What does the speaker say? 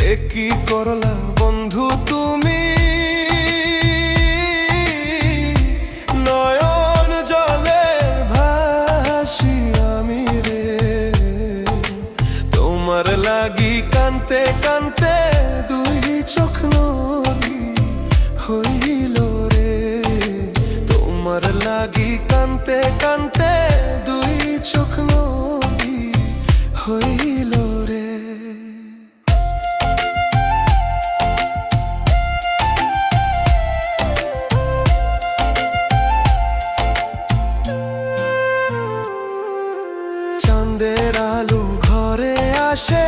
কি করলা বন্ধু তুমি, নয়ন জলে ভাসি আমি রে। তোমার লাগি কানতে কানতে দুই চোখ নদী হইল রে। তোমার লাগি কানতে কানতে দুই চোখ নদী হইল রে। চাঁদের আলো ঘরে আসে,